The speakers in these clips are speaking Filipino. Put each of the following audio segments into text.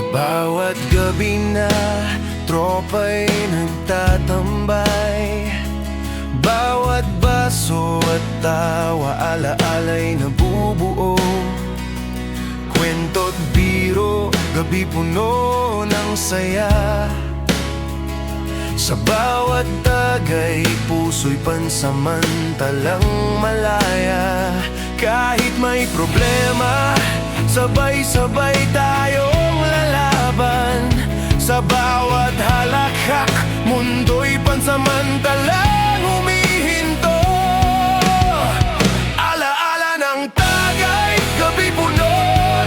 Bawat gabi na tropa'y nagtatambay. Bawat baso at tawa, alaala'y nabubuo. Kwento't biro, gabi puno ng saya. Sa bawat tagay, puso'y pansamantalang malaya. Kahit may problema, sabay-sabay tayong lalaban. Sa bawat halakhak, mundo'y pansamantalang humihinto. Alaala ng tagay, gabi puno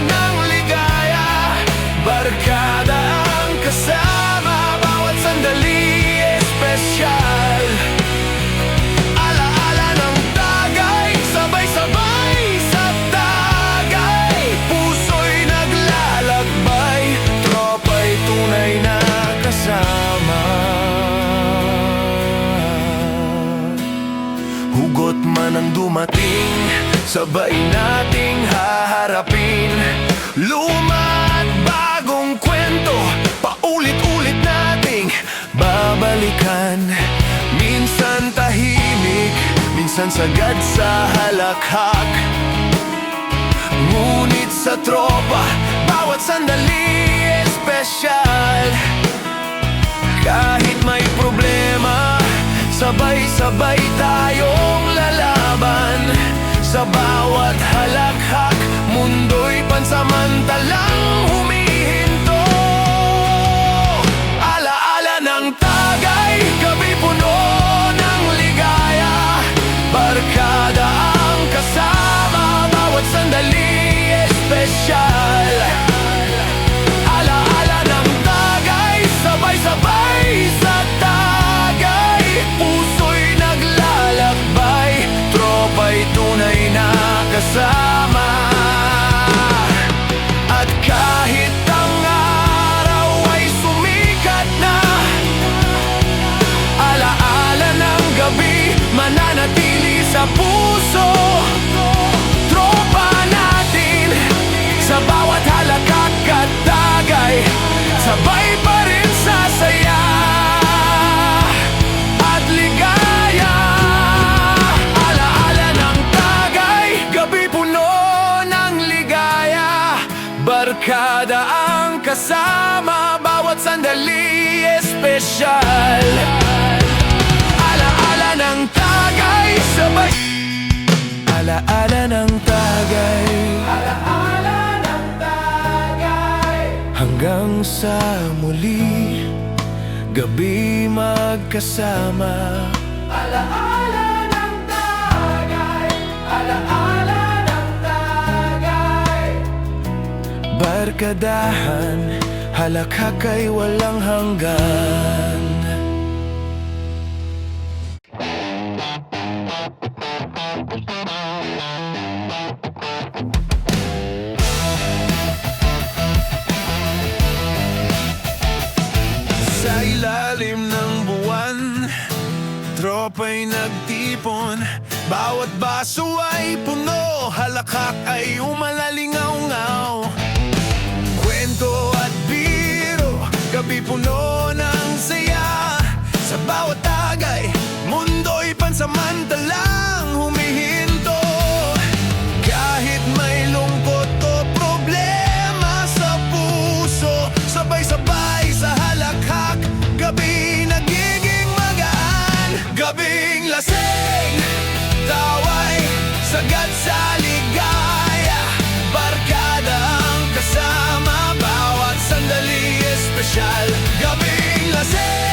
ng ligaya. Barkada ang kasama, bawat sandali espesyal. Alaala ng tagay, sabay-sabay sa tagay. Puso'y naglalakbay, tropa'y tunay na kasama. Hugot man ang dumating, sabay nating haharapin. Luma at bagong kwento, paulit-ulit nating babalikan. Minsan tahimik, minsan sagad sa halakhak. Ngunit sa tropa, bawat sandali espesyal. Kahit may problema, sabay-sabay tayong lalaban. Sa bawat halakhak, mundo'y pansamantalang humihinto. Alaala ng tagay, gabi puno ng ligaya. Barkada ang kasama, bawat sandali espesyal. Alaala ng tagay, sabay-sabay sa tagay. Puso'y naglalakbay, tropa'y tunay na kasama. At kahit ang araw ay sumikat na, alaala ng gabi mananatili sa puso. Tropa natin, sa bawat halakhak at tagay, sabay pa rin sa saya at ligaya. Alaala ng tagay, gabi puno ng ligaya. Barkada ang kasama, bawat sandali espesyal. Alaala ng tagay, sabay. Alaala ng tagay, alaala ng tagay. Hanggang sa muli, gabi magkasama. Alaala ng tagay, alaala ng tagay. Barkadahan, halakhak ay walang hanggan. Sa ilalim ng buwan, tropa'y nagtipon. Bawat baso ay puno, halakhak ay umalalingaw-ngaw. Kwento at biro, gabi puno ng saya. Sa bawat tagay, mundo'y pansamantalang humihinto. Kahit may lungkot o problema sa puso, sabay-sabay sa halakhak, gabi nagiging magaan. Gabing lasing, tawa'y sagad sa ligaya. Barkada ang kasama, bawat sandali espesyal. Gabing lasing,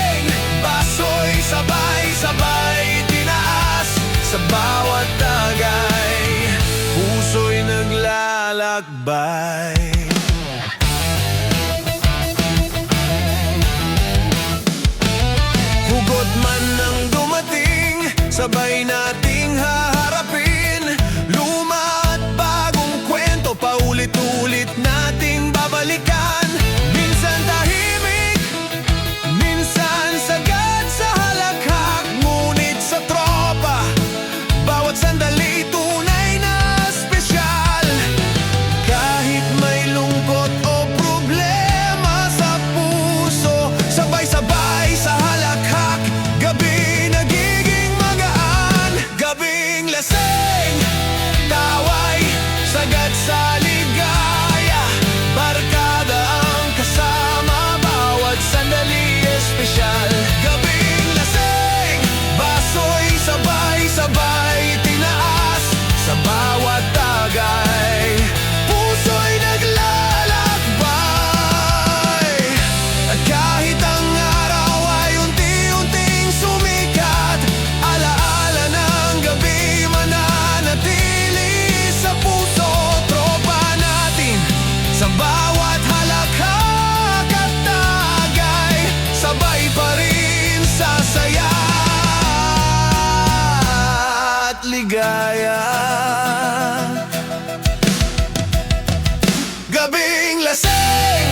nagsasaya at ligaya. Gabing lasing,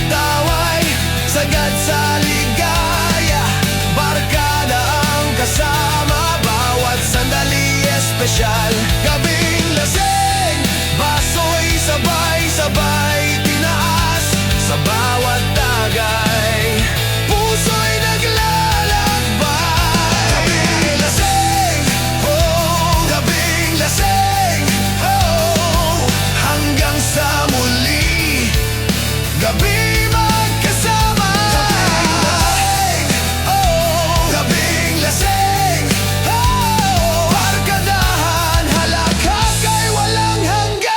taway, sagad sa ligaya. Barkada ang kasama, bawat sandali espesyal. Gabing lasing, baso'y sabay-sabay tinaas sa bawat tagay. Puso'y naglalakbay. Gabing lasing, oh, gabing lasing, oh, hanggang sa muli. Gabi magkasama. Gabing lasing, oh, barkadahan, halakhak ay walang hanggan.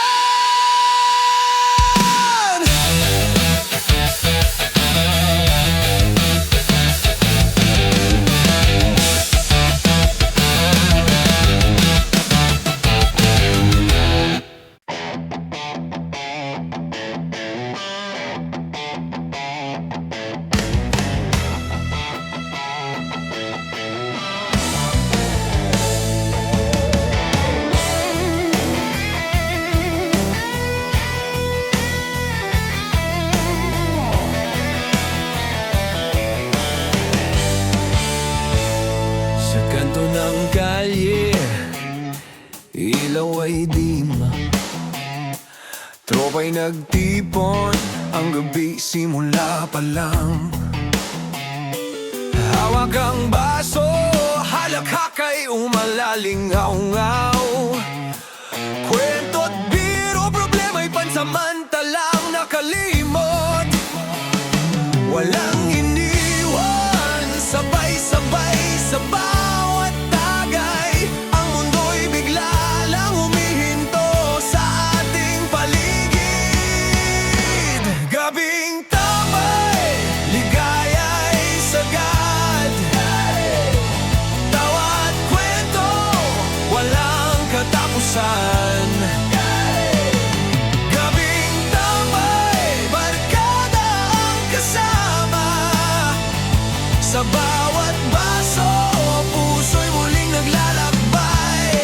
Sa kanto ng kalye, ilaw ay dim. Tropa'y nagtipon, ang gabi simula pa lang. Hawak ang baso, halakhak ay umalalingaw-ngaw. Kwento't biro, problema'y pansamantalang nakalimot. Walang iniwan, sabay-sabay sa bawat tagay. Ang mundo'y bigla lang humihinto sa ating paligid. Gabing tambay, ligaya'y sagad. Tawa at kwento, walang katapusan. Gabing tambay, barkada ang kasama. Sa bawat baso, puso'y muling naglalakbay.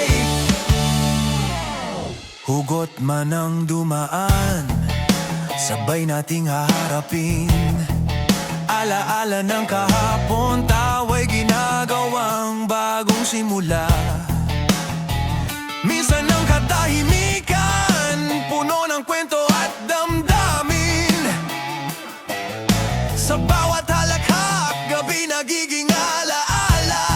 Hugot man ang dumaan, sabay nating haharapin. Alaala ng kahapon, tawa'y ginagawang bagong simula. Minsan ang katahimikan, puno ng kwento at damdamin. Sa bawat halakhak, gabi nagiging alaala.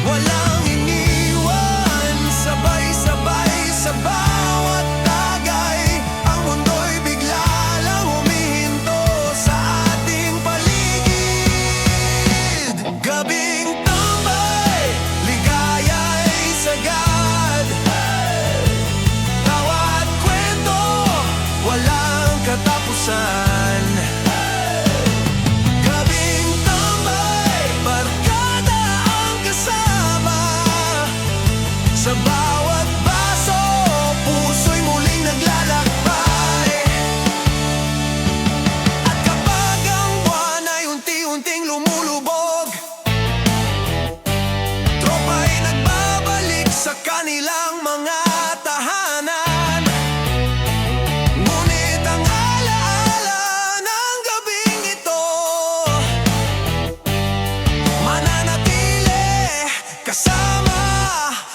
Walang iniwan, sabay-sabay sa bawat tagay. Ang mundo'y bigla lang humihinto sa ating paligid. Gabing tambay, ligaya'y sagad. Tawa at kwento, walang katapusan. Gabing tambay, barkada ang kasama. Sa bawat baso, puso'y muling naglalakbay. At kapag ang buwan ay unti-unting lumulubog, tropa'y nagbabalik sa kanilang mga tahanan. Ngunit ang alaala ng gabing ito mananatili kasama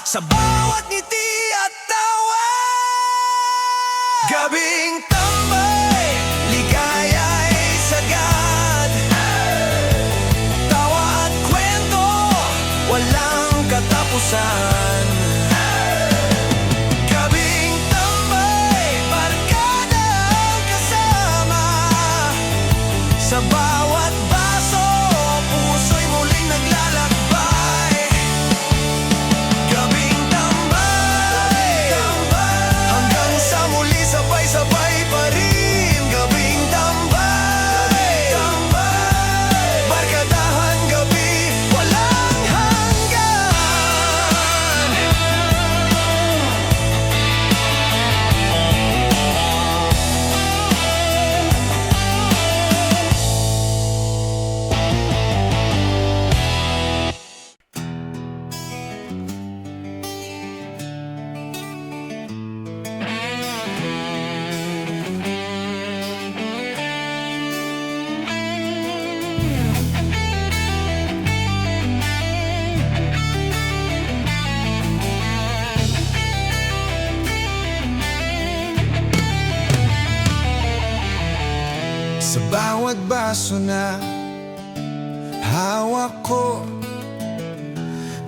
sa bawat ngiti at tawa. Gabing tambay, ligaya'y sagad. Tawa baso na hawak ko,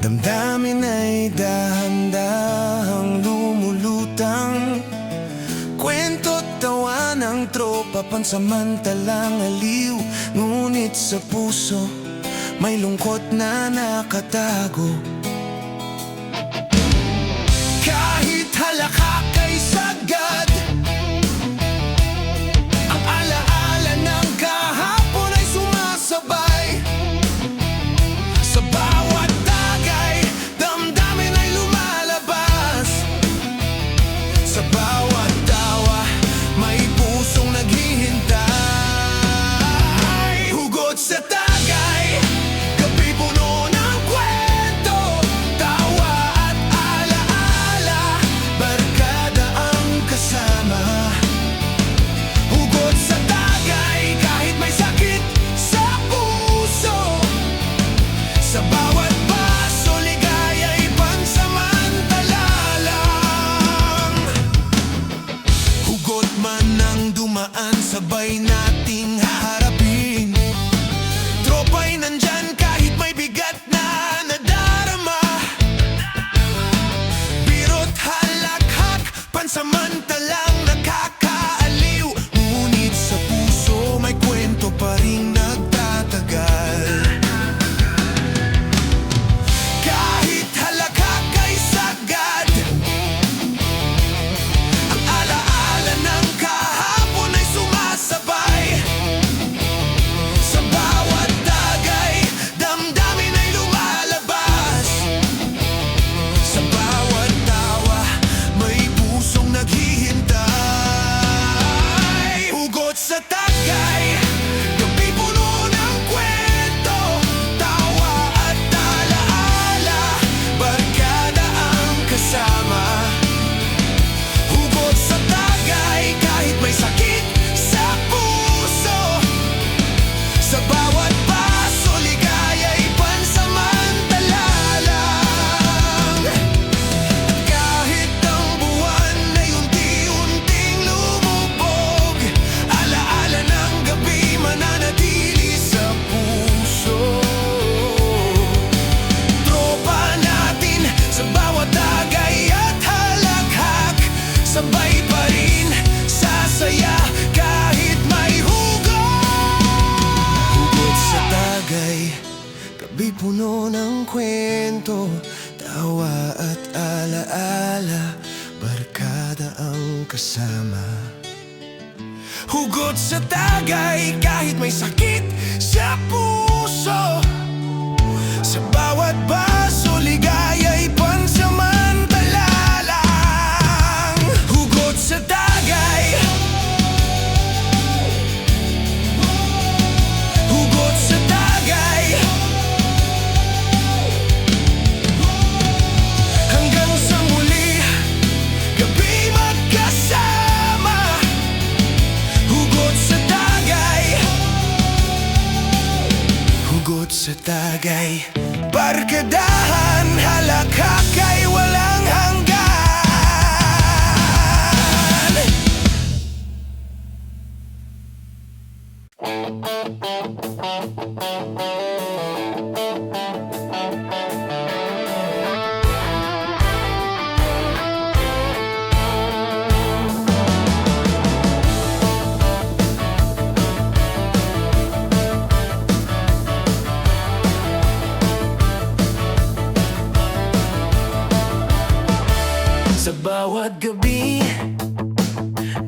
damdamin ay dahan-dahang lumulutang. Kwento't tawa ng tropa, pansamantalang aliw. Ngunit sa puso may lungkot na nakatago. Kahit halakak ay sagad, ang alaala ng kahapon ay sumasabay. Sa bawat tagay, damdamin ay lumalabas. Sa bawat tawa, may pusong naghihintay. Hugot sa tagay, gabi puno ng kwento, tawa at alaala, barkada ang kasama. Hugot sa tagay, kahit may sakit sa puso, sa bawat baso, ligaya'y pansamantala lang. Hugot man ang dumaan, sabay nating haharapin. Tropa'y nandyan kahit may bigat na nadarama. Biro't halakhak, pansamantalang nakakaaliw. Ngunit sa puso may kwento pa rin nagtatagal. Kahit halakhak ay sagad, ang alaala ng kahapon ay sumasabay. Sa bawat tagay, damdamin ay lumalabas. Sa bawat tawa, may pusong naghihintay. Hugot sa tagay, gabi puno ng kwento, tawa at alaala, barkada ang kasama. Hugot sa tagay, kahit may sakit sa puso, sa bawat baso, ligaya'y pansamantala lang. At kahit ang buwan ay unti-unting lumubog, alaala ng gabi mananatili sa puso. Tropa natin sa bawat tagay at halakhak, sabay pa rin sasaya kahit may hugot. Hugot sa tagay, gabi puno ng kwento, tawa at alaala, barkada ang kasama. Hugot sa tagay, kahit may sakit sa puso, sa bawat baso, ligaya'y pansamantala lang. Hugot sa tagay, hugot sa tagay, hanggang sa muli, gabi magkasama. Hugot sa tagay, hugot sa tagay, barkadahan, halakhak ay walang hanggan. Sa bawat gabi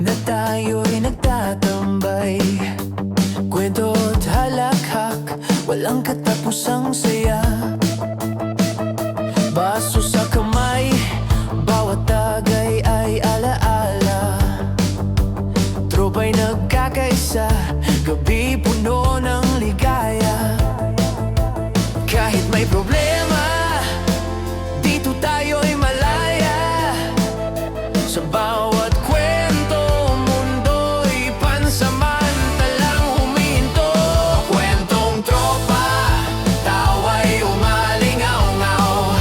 na tayo'y nagtatambay, kwento't halakhak, walang katapusang saya. Baso sa kamay, bawat tagay ay alaala. Tropa'y nagkakaisa, gabi puno ng ligaya. Kahit may problema, dito tayo'y malaya. Sa bawat kwento, mundo'y pansamantalang huminto. Kwentong tropa, tawa'y umalingaw-ngaw,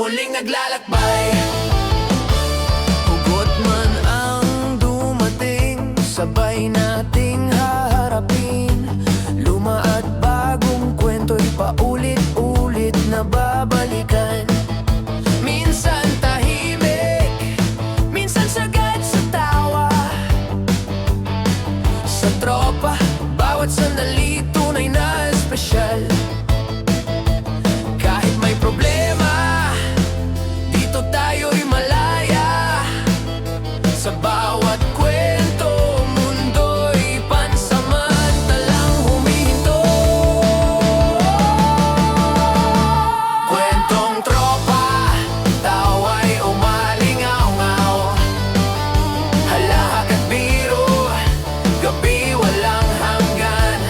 muling naglalakbay. Hugot man ang dumating, sabay nating haharapin. Luma at bagong kwento'y paulit-ulit na babalikan. Minsan tahimik, minsan sagad sa tawa. Sa tropa, bawat sandali tunay na espesyal. Kahit may problema, dito tayo'y malaya. Sa bawat kwento, mundo'y pansamantalang humihinto. Kwentong tropa, tawa'y umalingaw-ngaw. Halahak at biro, gabi walang hanggan.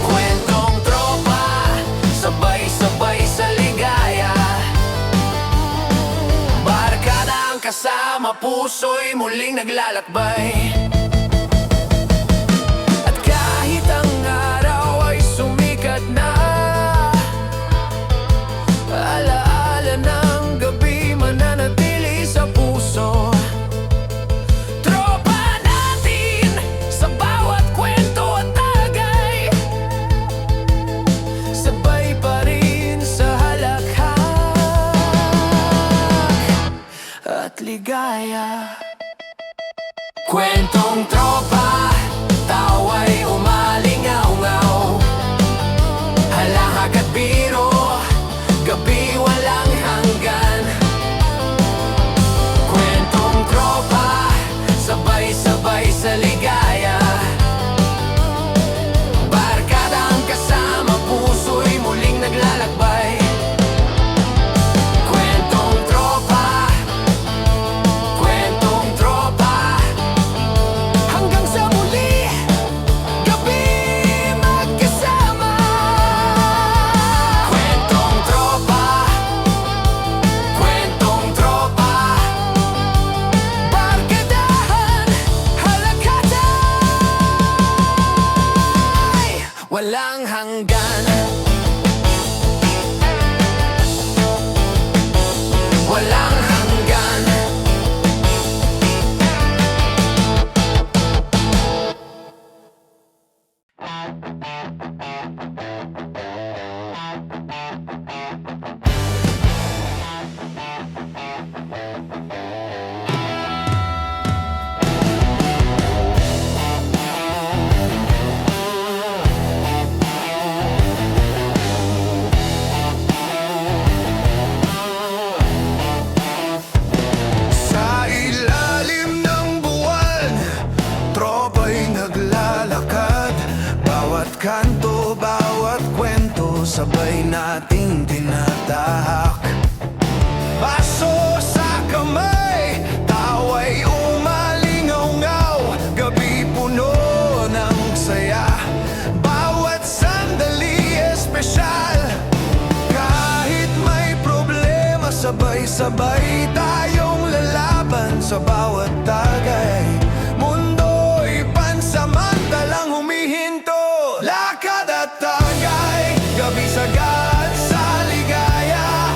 Kwentong tropa, sabay-sabay sa ligaya. Barkada ang kasama, puso'y muling naglalakbay. At kahit ang araw ay sumikat na, alaala ng gabi mananatili sa puso. Tropa natin sa bawat kwento at tagay, sabay pa rin sa halakhak at ligaya. Kwentong tropa, tawa'y umalingaw-ngaw. Halahak at biro, gabi walang hanggan. Kwentong tropa, sabay-sabay sa ligaya. Barkada ang kasama, puso'y muling naglalakbay. Kwentong tropa, kwentong tropa, hanggang sa muli, gabi magkasama. Kwentong tropa, kwentong tropa, barkadahan, halakatay, walang hanggan. Walang hanggan. Sa ilalim ng buwan, tropa'y naglalakad. Bawat kanto, bawat kwento, sabay nating tinatahak. Paso sa kamay, tawa'y umalingaw-ngaw. Gabi puno ng saya, bawat sandali espesyal. Kahit may problema, sabay-sabay tayong lalaban. Sa bawat tagay, mundo'y pansamantalang humihinto. Lakad at tagay, gabi sagad sa ligaya.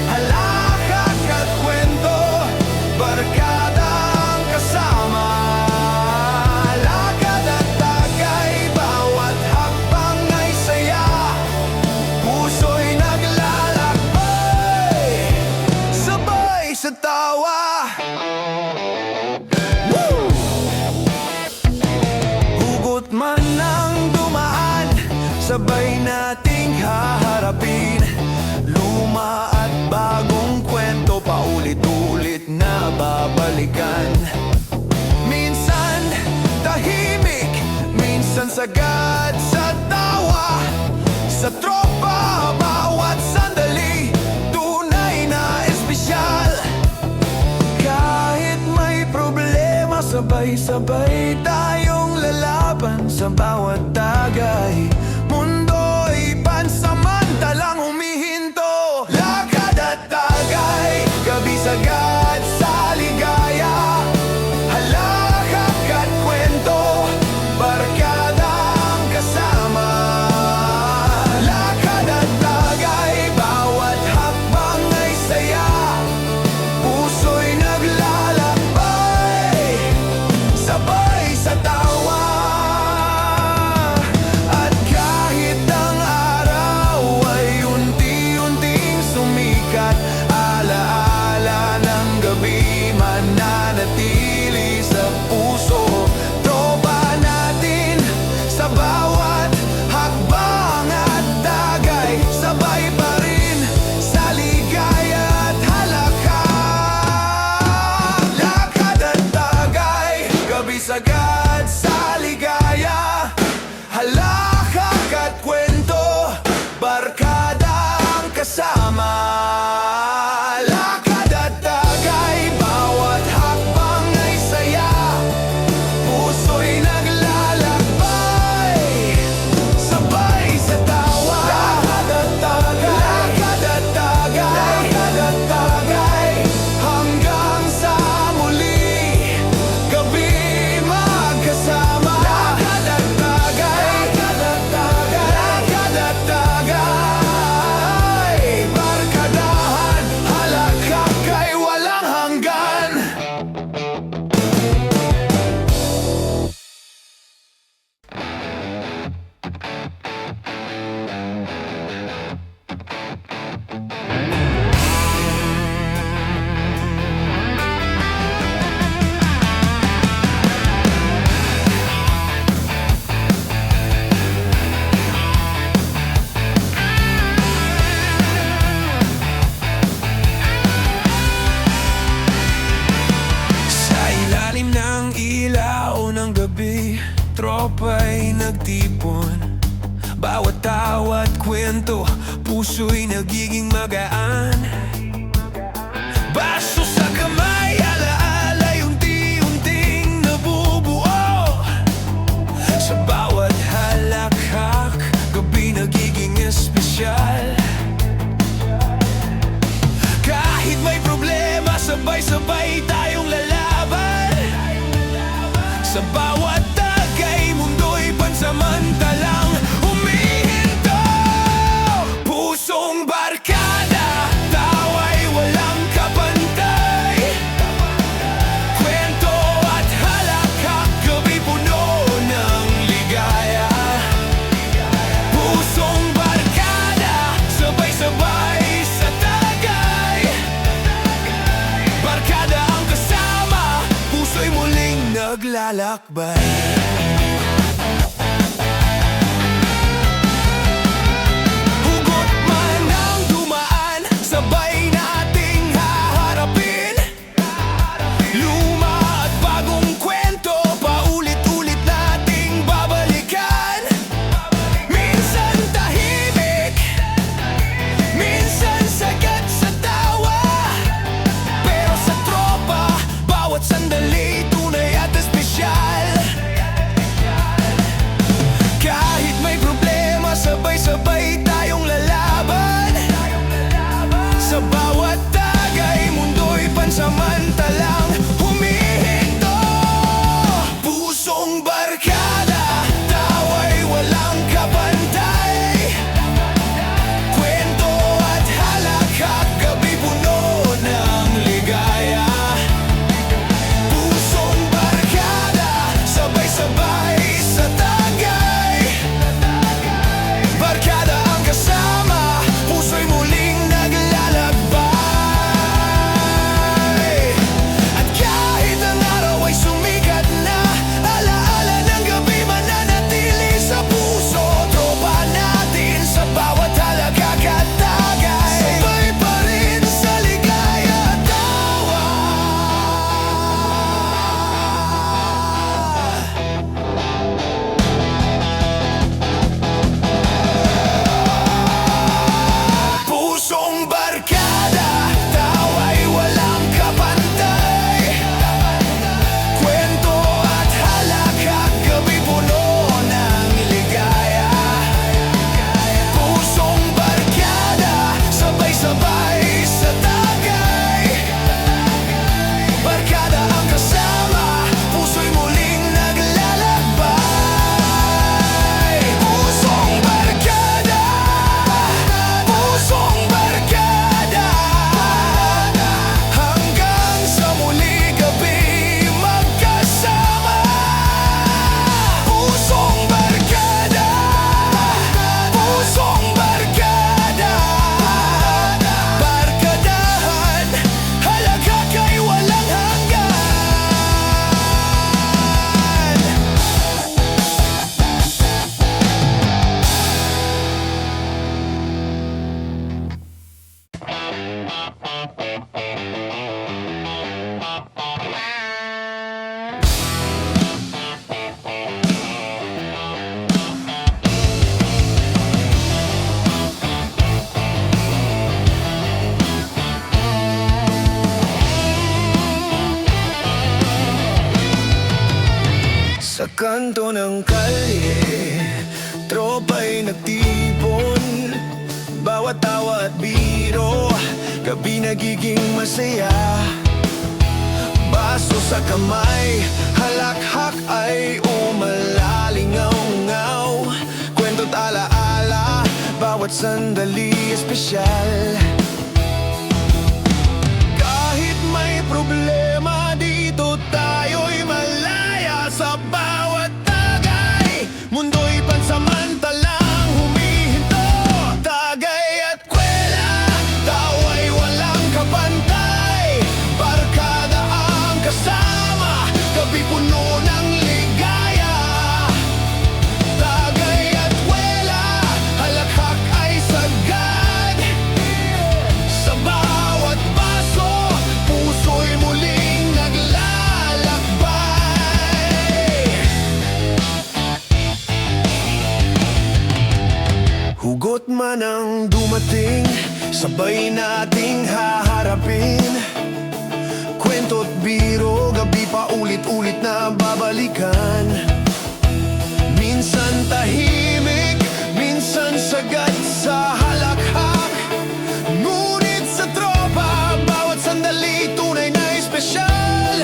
Halakak at kwento, barkada ang kasama. Lakad at tagay, bawat hakbang ay saya. Puso'y naglalakbay, sabay sa tawa. Woo! Hugot man ang dumaan, sabay nating haharapin. Luma at bagong kwento, paulit-ulit na babalikan. Minsan tahimik, minsan sagad sa tawa. Sa tropa, bawat sandali tunay na espesyal. Kahit may problema, sabay-sabay tayong lalaban. Sa bawat tagay, mundo'y pansamantalang humihinto. Lakad at tagay, gabi sagad sa ligaya. Halakak at kwento, barkada ang kasama. Lakad at tagay, bawat hakbang bawat tawa at kwento, puso'y nagiging magaan. Baso sa kamay, alaala unti-unting nabubuo. Sa bawat halakhak, gabi nagiging espesyal. Kahit may problema, sabay-sabay tayong lalaban. Sa bawat tagay, mundo'y pansamantalang humihinto. Pusong barkada, tawa'y walang kapantay. Kwento at halakhak, gabi puno ng ligaya. Pusong barkada, sabay-sabay sa tagay. Barkada ang kasama, puso'y muling naglalakbay. Hugot man ang dumaan, sabay nating haharapin. Luma at bagong kwento, paulit-ulit nating babalikan. Minsan tahimik, minsan sagat sa tawa. Pero sa tropa, bawat sandali tunay at espesyal. Kahit may problema, sabay-sabay tayong lalaban. Sa bawat tagay, mundo'y pansamantalang humihinto. Pusong barkada, tawa'y walang kapantay. Kwento at halakhak, gabi puno ng ligaya. Pusong barkada, sabay-sabay sa tagay. Barkada ang kasama, puso'y muling naglalakbay. At kahit ang araw ay sumikat na, alaala ng gabi mananatili sa puso. Tropa natin sa bawat halakhak at tagay. Sabay pa rin sa ligaya at tawa. Pusong barkada, tawa'y walang kapantay. Kwento at halakhak, gabi puno ng ligaya. Pusong barkada, sabay-sabay sa tagay. Barkada ang kasama, puso'y muling naglalakbay. Pusong barkada, pusong barkada. Hanggang sa muli gabi magkasama. Pusong barkada, pusong barkada. Barkadahan, halakhak ay walang hanggan. Sa kanto ng kalye, tropa'y nagtipon. Bawat tawa at biro, gabi nagiging masaya. Baso sa kamay, halakhak ay umalalingaw-ngaw. Kwento't alaala, bawat sandali espesyal. Kahit may problema, dito tayo'y malaya. Sa bawat tagay, mundo'y pansamantalang humihinto. Tagay at kwela, tawa'y walang kapantay. Barkada ang kasama, gabi puno ng ligaya. Tagay at kwela, halakhak ay sagad. Hugot man ang dumating, sabay nating haharapin. Kwento't biro, gabi pa ulit-ulit na babalikan. Minsan tahimik, minsan sagad sa halakhak. Ngunit sa tropa, bawat sandali tunay na espesyal.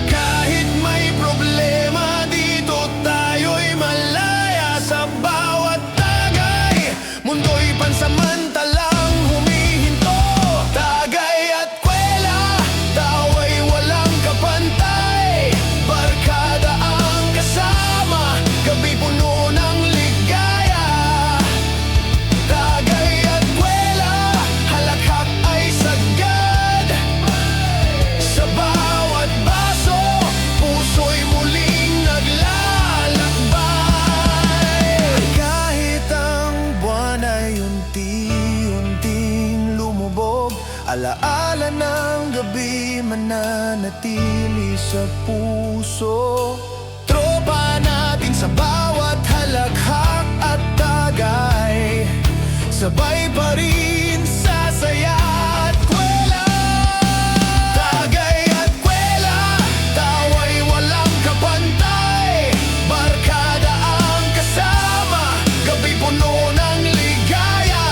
Kahit may problema dito, tayo'y malaya. Sa bawat tagay, mundo'y pansamantalang humihinto. Tagay at kwela, tawa'y walang kapantay. Barkada ang kasama, gabi puno ng ligaya. Tagay at kwela, halakhak ay sagad. Sa bawat baso, puso'y muling naglalakbay. Kahit ang buwan ay unti-unting lumubog, alaala ng gabi mananatili sa puso. Tropa natin sa bawat halakhak at tagay, sabay pa rin sa saya at kwela. Tagay at kwela, tawa'y walang kapantay. Barkada ang kasama, gabi puno ng ligaya.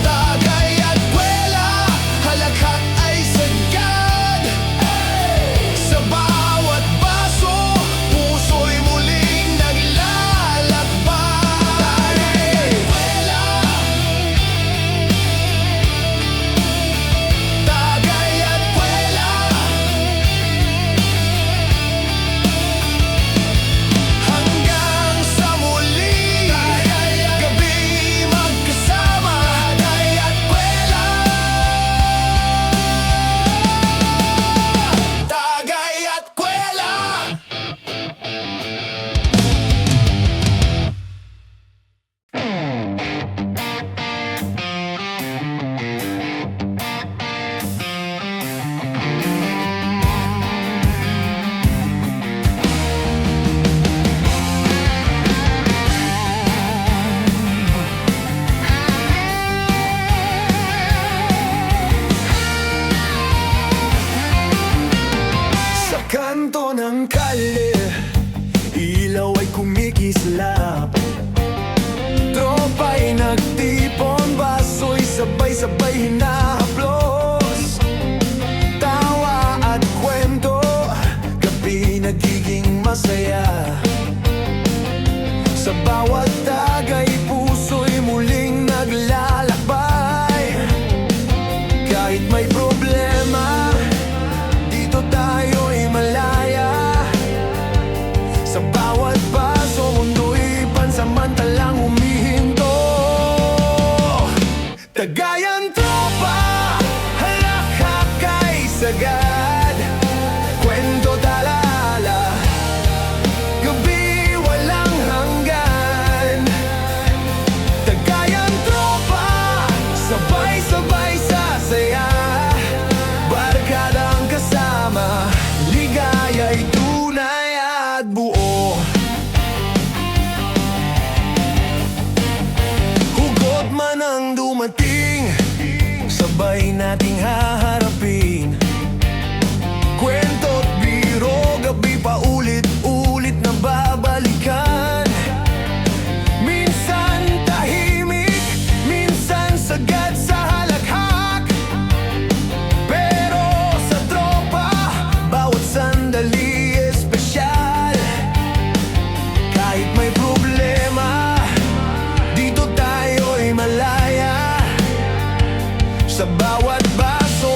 Tagay at kwela, halakhak ay sagad. Sa bawat baso, puso'y muling naglalakbay. Tagay at kwela, hanggang sa muli, gabi magkasama. Tagay at kwela, tagay at kwela. Sa kanto ng kalye, ilaw ay kumikislap. Tropa'y nagtipon, baso'y sabay-sabay hinahaplos. Tawa at kwento, gabi nagiging masaya. Sa bawat tagay, puso'y muling naglalakbay. Kahit may problema, dito tayo'y malaya. Sa bawat paso, mundo'y pansamantalang humihinto. Tagayan tropa, halakhak ay sagad. Kwento talala, gabi walang hanggan. Tagayan tropa, sabay-sabay sa saya. Barkadang kasama, ligaya'y tunay at buo. Hugot man ang dumating, sabay nating haharapin. Kwento't biro, gabi pa ulit-ulit na babalikan. Minsan tahimik, minsan sagad sa halakhak. Pero sa tropa, bawat sandali espesyal. Kahit may problema, dito tayo'y malaya. Sa bawat baso,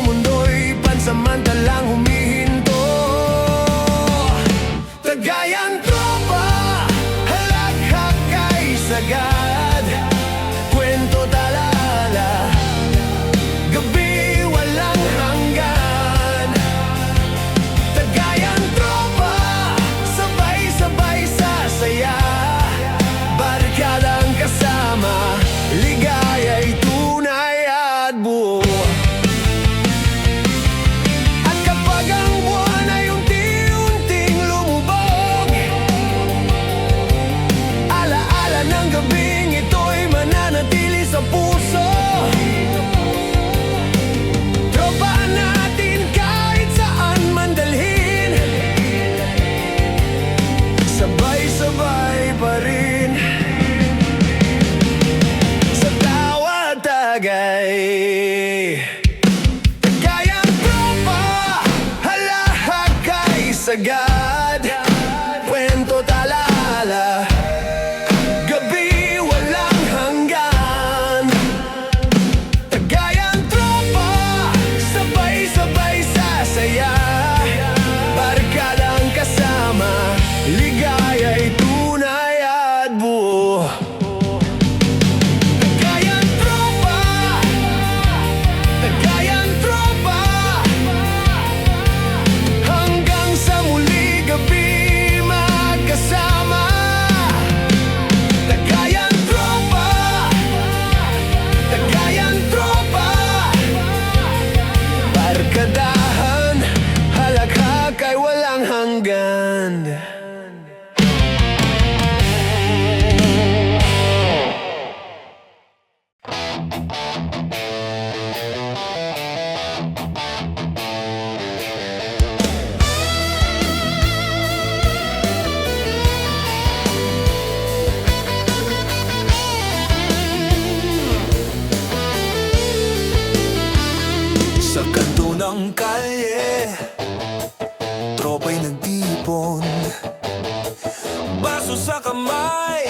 puso sa kamay,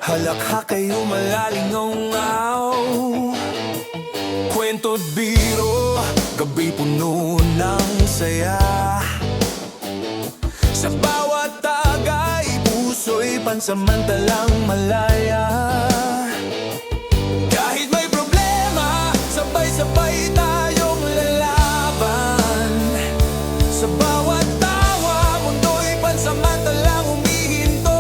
halakhak kayo malaling ngaw. Kwento't biro, gabi puno ng saya. Sa bawat tagay, puso'y pansamantalang malaya. Kahit may problema, sabay-sabay tayong lalaban. Sa bawat tawa, mundo'y pansamantalang humihinto.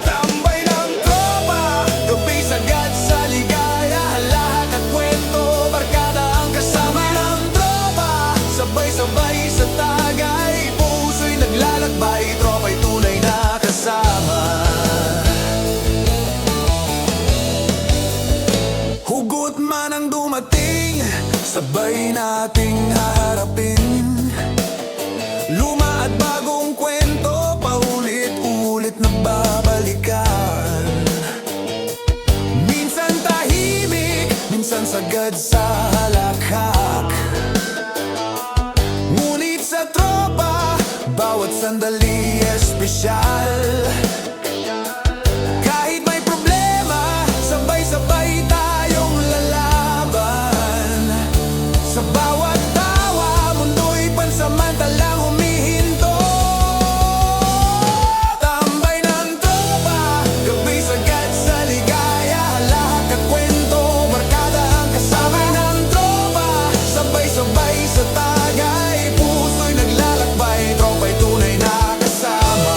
Tambay ng tropa, gabi sagad sa ligaya. Lahat at kwento, barkada ang kasama ng tropa. Sabay-sabay sa tagay, puso'y naglalakbay. Tropa'y tunay na kasama. Hugot man ang dumating, sabay nating haharapin. Luma at bagong kwento, paulit-ulit na babalikan. Minsan tahimik, minsan sagad sa halakhak. Ngunit sa tropa, bawat sandali espesyal. Kahit may problema, sabay-sabay tayong lalaban. Sa bawat tawa, mundo'y pansamantalang humihinto. Tambay ng tropa, gabi sagad sa ligaya. Lahat at kwento, barkada ang kasama ng tropa. Sabay-sabay sa tagay, puso'y naglalakbay. Tropa'y tunay na kasama.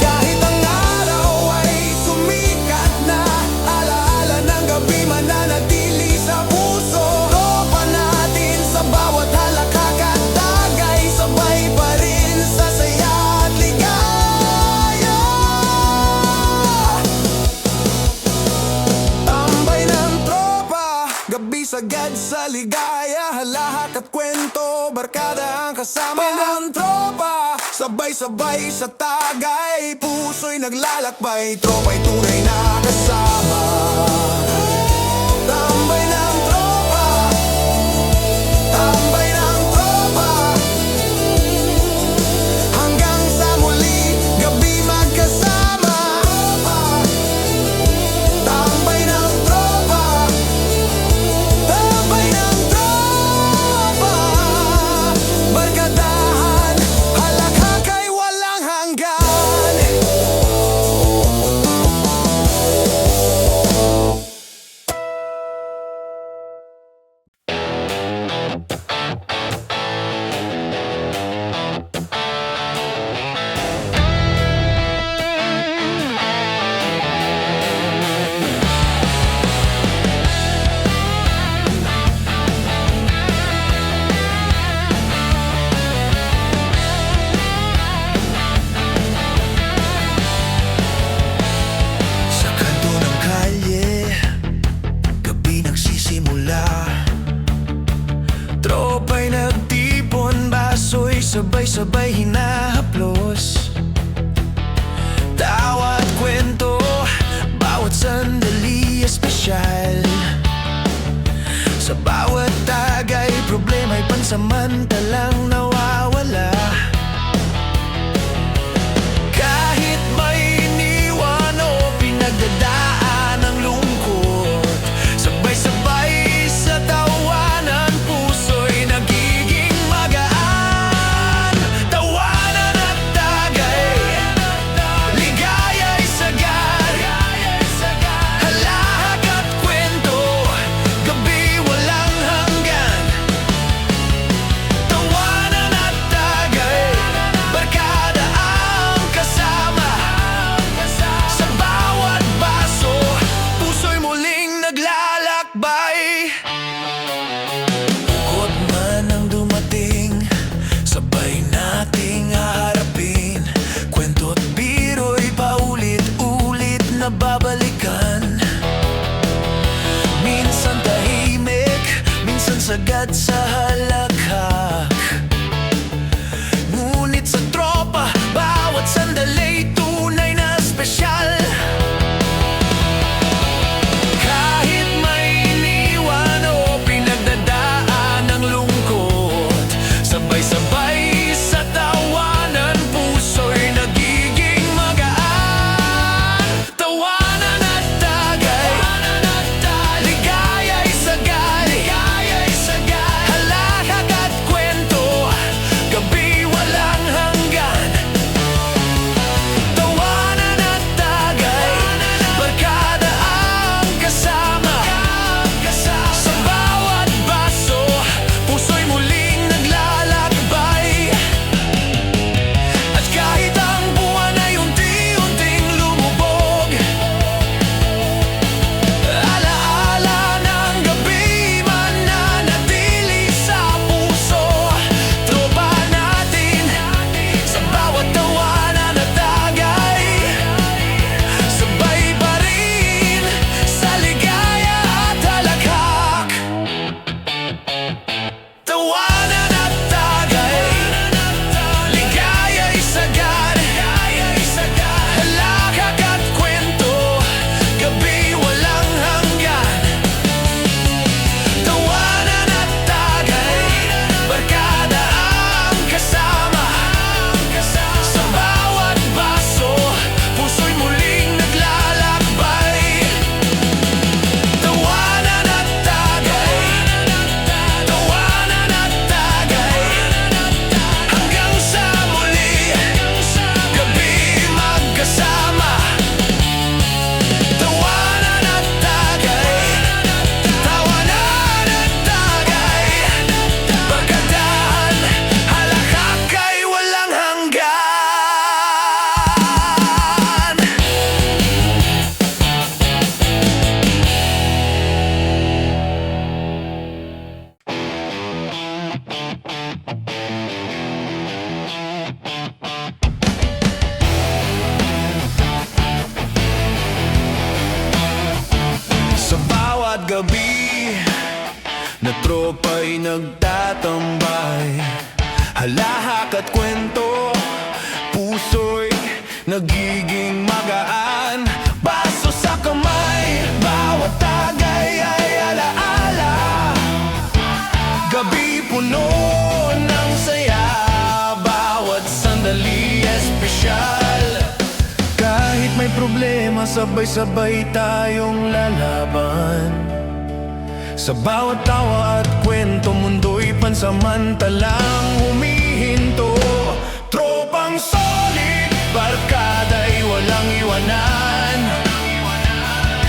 Kahit ang araw ay sumikat na, alaala ng gabi mananatili sa puso. Tropa natin sa bawat halakhak at tagay, sabay pa rin sa saya at ligaya. Tambay ng tropa, gabi sagad sa ligaya. Lahak at kwento, barkada ang kasama ng tropa. Sabay-sabay sa tagay, puso'y naglalakbay. Tropa'y tunay na kasama. Tambay ng tropa, tambay ng tropa. Hanggang sa muli, gabi magkasama. Tambay ng tropa, tambay ng tropa. Barkadahan, halakhak ay walang hanggan. Sa kanto ng kalye, gabi nagsisimula. Tropa'y nagtipon, baso'y sabay-sabay hinahaplos. Tawa at kwento, bawat sandali espesyal. Sa bawat tagay, problema'y pansamantalang nawawala. Kahit may iniwan o pinagdadaan ng lungkot, sabay-sabay sa tawanan, puso'y nagiging magaan. Tawanan at tagay, ligaya'y sagad. Halahak at kwento, gabi walang hanggan. Tawanan at tagay, barkada ang kasama. Sa bawat baso, puso'y muling naglalakbay. Hugot man ang dumating, sabay nating haharapin. Kwento't biro'y paulit-ulit na babalikan. Minsan tahimik, minsan sagad sa halakhak. Ngunit sa tropa, bawat sandali'y tunay na espesyal. gabi na tropa'y nagtatambay. Halahak at kwento, puso'y nagiging magaan. Baso sa kamay, bawat tagay ay alaala. Gabi puno ng saya, bawat sandali espesyal. Kahit may problema, sabay-sabay tayong lalaban. Sa bawat tawa at kwento, mundo'y pansamantalang humihinto. Tropang solid, barkada'y walang iwanan.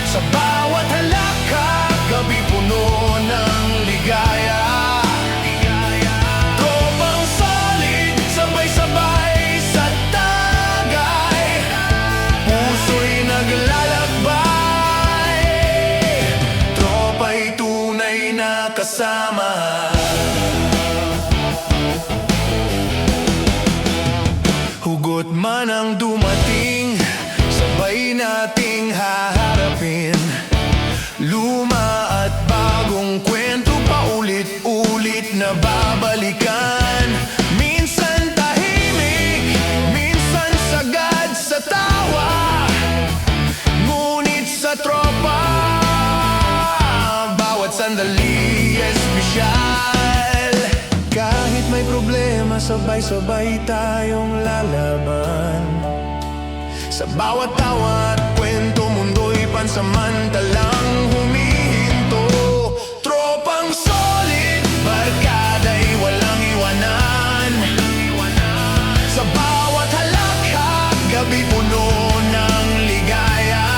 Sa bawat halakak, gabi puno ng ligaya. Tropang solid, sabay-sabay sa tagay. Puso'y naglalakbay. Tropa'y tunay na kasama. Hugot man ang dumating, sabay nating haharapin. Luma at bagong kwento, paulit-ulit na babalikan. Minsan tahimik, minsan sagad sa tawa. Ngunit sa tropa, bawat sandali espesyal. Kahit may problema, sabay-sabay tayong lalaban. Sa bawat tawa at kwento, mundo'y pansamantalang humihinto. Tropang solid, barkada'y walang iwanan. Sa bawat halakhak, gabi puno ng ligaya.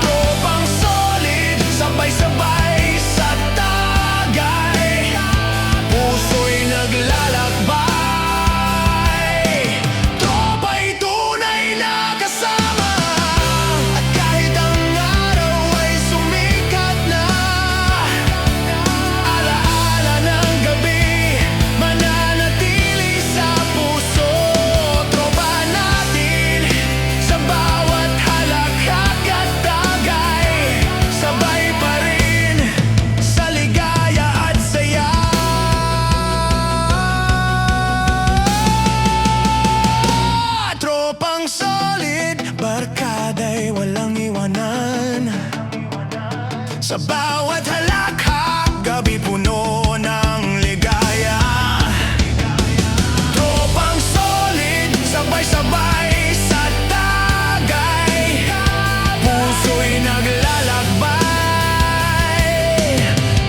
Tropang solid, sabay-sabay sa tagay. Puso'y naglalakbay. Tropa'y tunay na kasama. At kahit ang araw ay sumikat na, alaala ng gabi mananatili sa puso. Tropa natin sa bawat halakhak at tagay. Sabay pa rin sa ligaya at saya. Tropang solid, barkada'y walang iwanan. Sa bawat halakhak, gabi puno ng ligaya. Tropang solid, sabay-sabay sa tagay. Puso'y naglalakbay.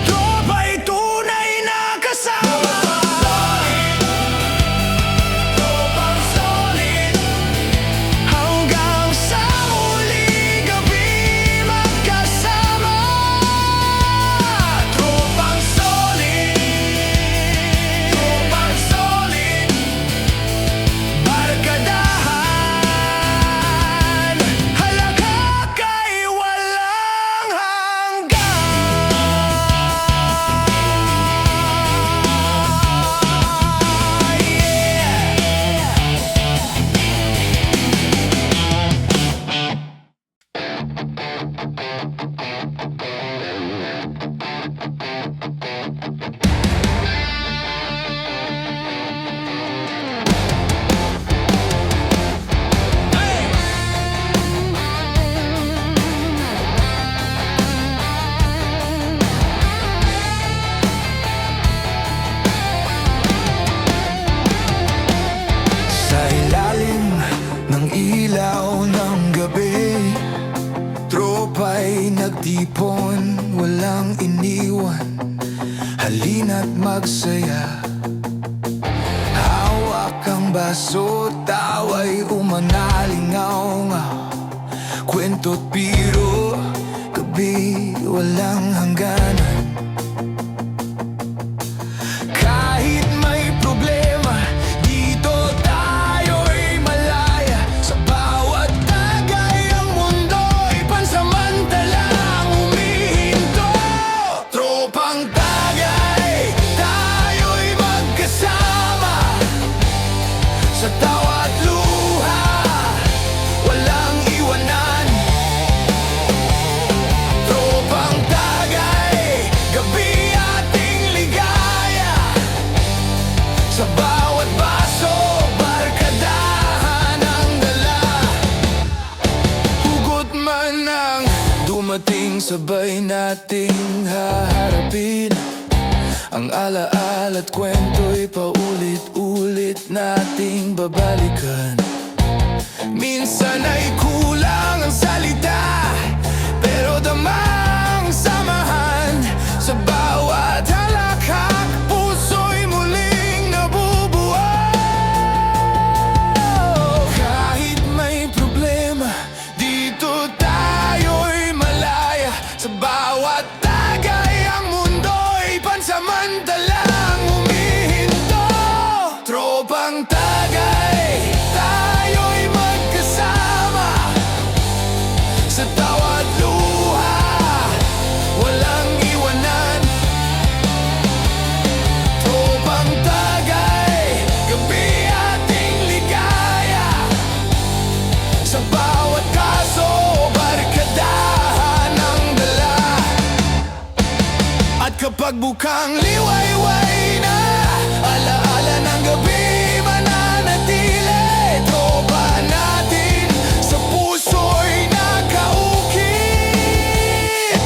Tropa'y tunay na kasama. Tropang solid, hanggang sa huli gabi magkasama. Tropang solid, barkadahan. Halakhak ay walang Sa ilalim ng ilaw ng gabi, tropa'y nagtipon, walang iniwan. Halina't magsaya. Hawak ang baso, tawa'y umanalingaw-ngaw. Kwento't biro, gabi walang hangganan. Kahit may problema, dito tayo'y malaya. Sa bawat tagay, ang mundo'y pansamantalang humihinto. Tropang tagay, tayo'y magkasama. Sa tawa't luha, walang iwanan. Tropa dumating sabay nating haharapin. Ang alaala't kwento'y paulit-ulit nating babalikan. Minsan ay kulang ang salita, pero damang samahan. Sa bawat halakhak, puso'y muling nabubuo. Kahit may problema, dito tayo'y malaya. Sa bawat tagay, ang mundo'y pansamantalang humihinto. Tropang tagay, tayo'y magkasama. Sa tawat luha, walang iwanan. Tropang tagay, gabi ating ligaya. Sa bawat kaso, barkadahan ang dala. At kapag bukang liwayway na, alaala ng gabi mananatili. Tropa natin sa puso'y nakaukit.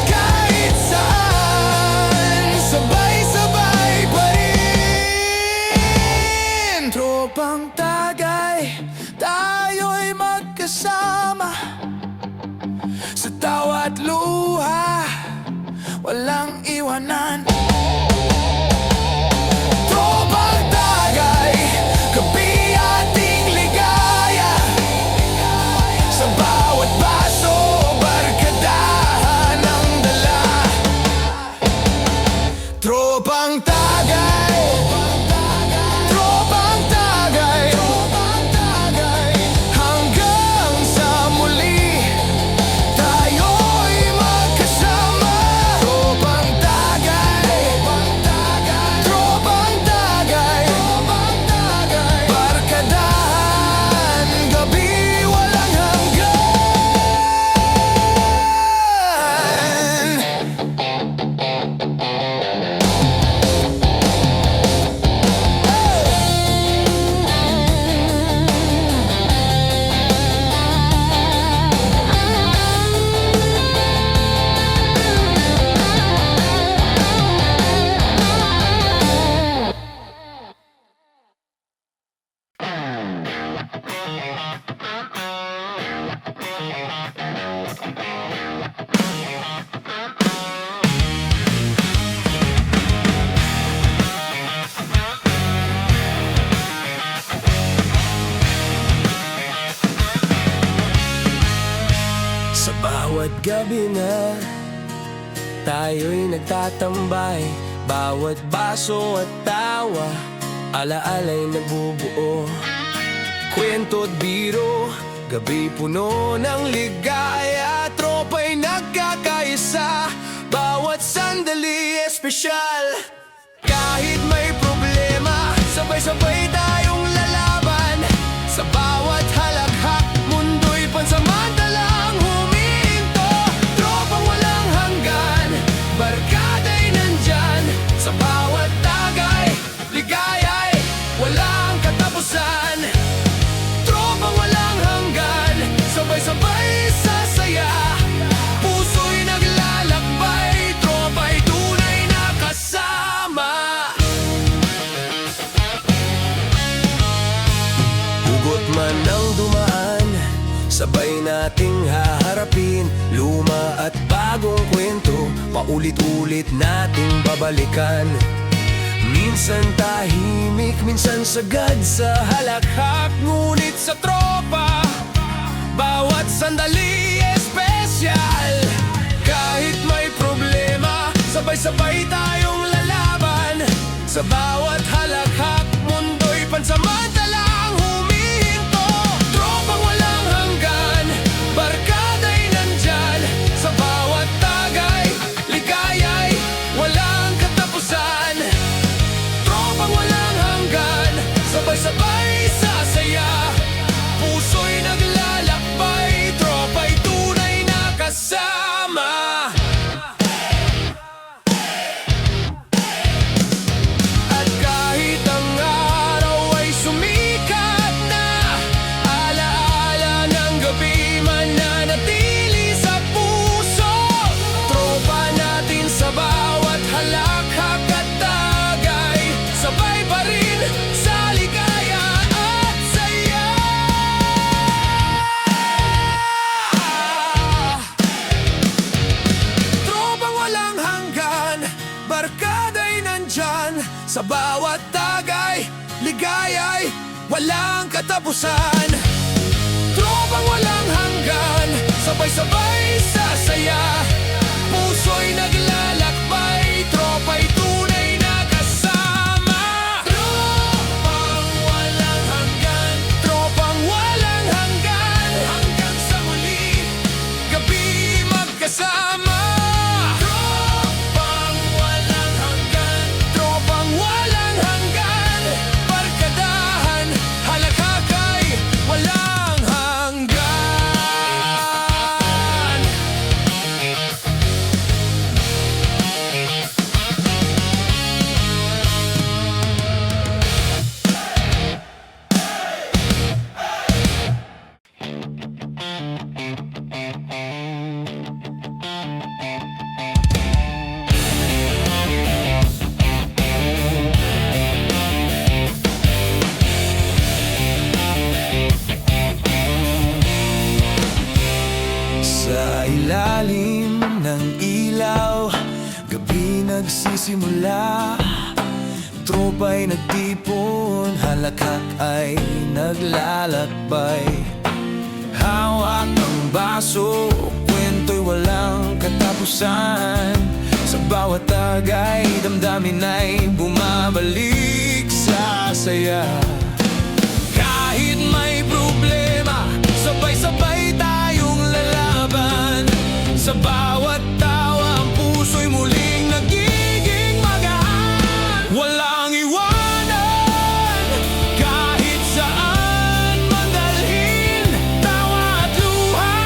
Kahit saan, sabay-sabay pa rin. Tropang tagay, tayo'y magkasama. Sa tawat luha, walang iwanan. Tropang tagay, gabi ating ligaya. Sa bawat baso, barkadahan ang dala. Tropang tagay, tropang tagay, hanggang sa muli tayo'y magkasama. Tropang tagay, tropang tagay, barkadahan, gabi walang hanggan. Sa bawat gabi na tayo'y nagtatambay, bawat baso at tawa, alaala'y nagbubuo. Kwento't biro, gabi puno ng ligaya. Tropa'y nagkakaisa, bawat sandali espesyal. Kahit may problema, sabay-sabay tayong lalaban. Sa bawat halakhak, mundo'y pansamantalang huminto. Tropang walang hanggan, barkada'y nandyan. Sa bawat tagay, ligaya'y walang katapusan. Tropang walang hanggan, sabay-sabay sa saya. Puso'y naglalakbay, tropa'y tunay na kasama. Hugot man ang dumaan, sabay nating haharapin. Luma at bagong kwento, paulit-ulit nating babalikan. Minsan tahimik, minsan sagad sa halakhak. Ngunit sa tropa, bawat sandali espesyal. Kahit may problema, sabay-sabay tayong lalaban. Sa bawat halakhak, mundo'y pansamantalang humihinto. Tropang walang hanggan, barkada'y nandyan. Sa bawat tagay, ligaya'y walang katapusan. Tropang walang hanggan, sabay-sabay sa saya. Puso'y naglalakbay, tropa'y tunay na kasama. At kahit Sa bawat tagay, ligaya'y walang katapusan. Tropang walang hanggan, sabay-sabay sa saya. Puso'y naglalakbay, tropa'y tunay na kasama. Tropang walang hanggan, tropang walang hanggan, hanggang sa muli, gabi magkasama. Tropang walang hanggan, tropang walang hanggan, barkadahan, halakakay, walang hanggan. Sa ilalim ng ilaw, gabi nagsisimula. Tropa'y nagtipon, halakhak ay naglalakbay. Hawak ang baso, kwento'y walang katapusan. Sa bawat tagay, damdamin ay bumabalik sa saya. Kahit may problema, sabay-sabay tayong lalaban. Sa bawat tawa, ang puso'y muling nagiging magaan. Walang iwanan, kahit saan mandalhin. Tawa at luha,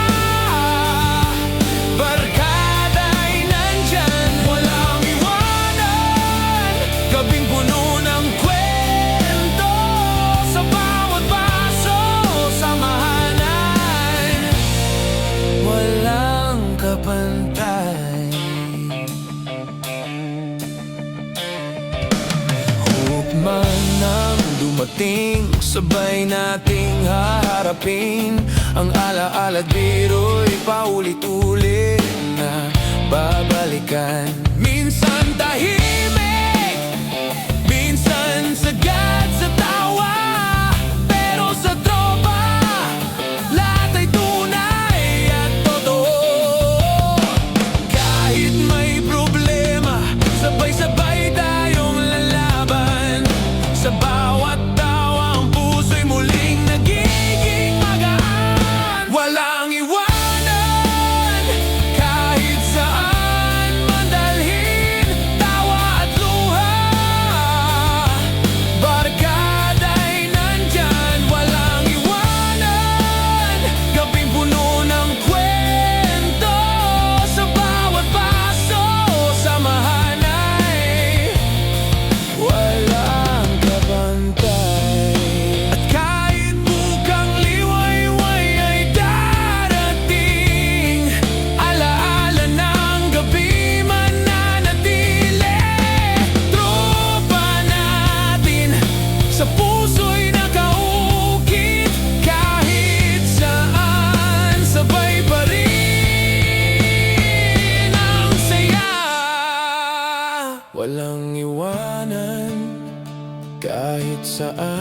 barkada'y nandyan. Walang iwanan, gabing puno ng kwento. Sa bawat baso, samahanan, walang kapantay. Hukman nang dumating, sabay nating haharapin. Ang alaala't biro'y paulit-ulit na babalikan. Minsan tahimik, minsan sagad sa tawa. Pero sa tropa, lahat ay tunay at totoo. Kahit may problema, sabay-sabay tayong lalaban. Sa bawat tawa, ang puso'y muling nagiging magaan. Walang iwanan, kahit saan mandalhin. Tawa at luha, barkada'y nandyan. Walang iwanan, gabing puno ng kwento. Sa bawat paso, samahan ay walang kabantay. At kahit bukang liwayway ay darating, alaala ng gabi mananatili. Tropa natin sa puso'y nakaukit. Kahit saan, sabay pa rin ang saya. Walang iwanan, kahit saan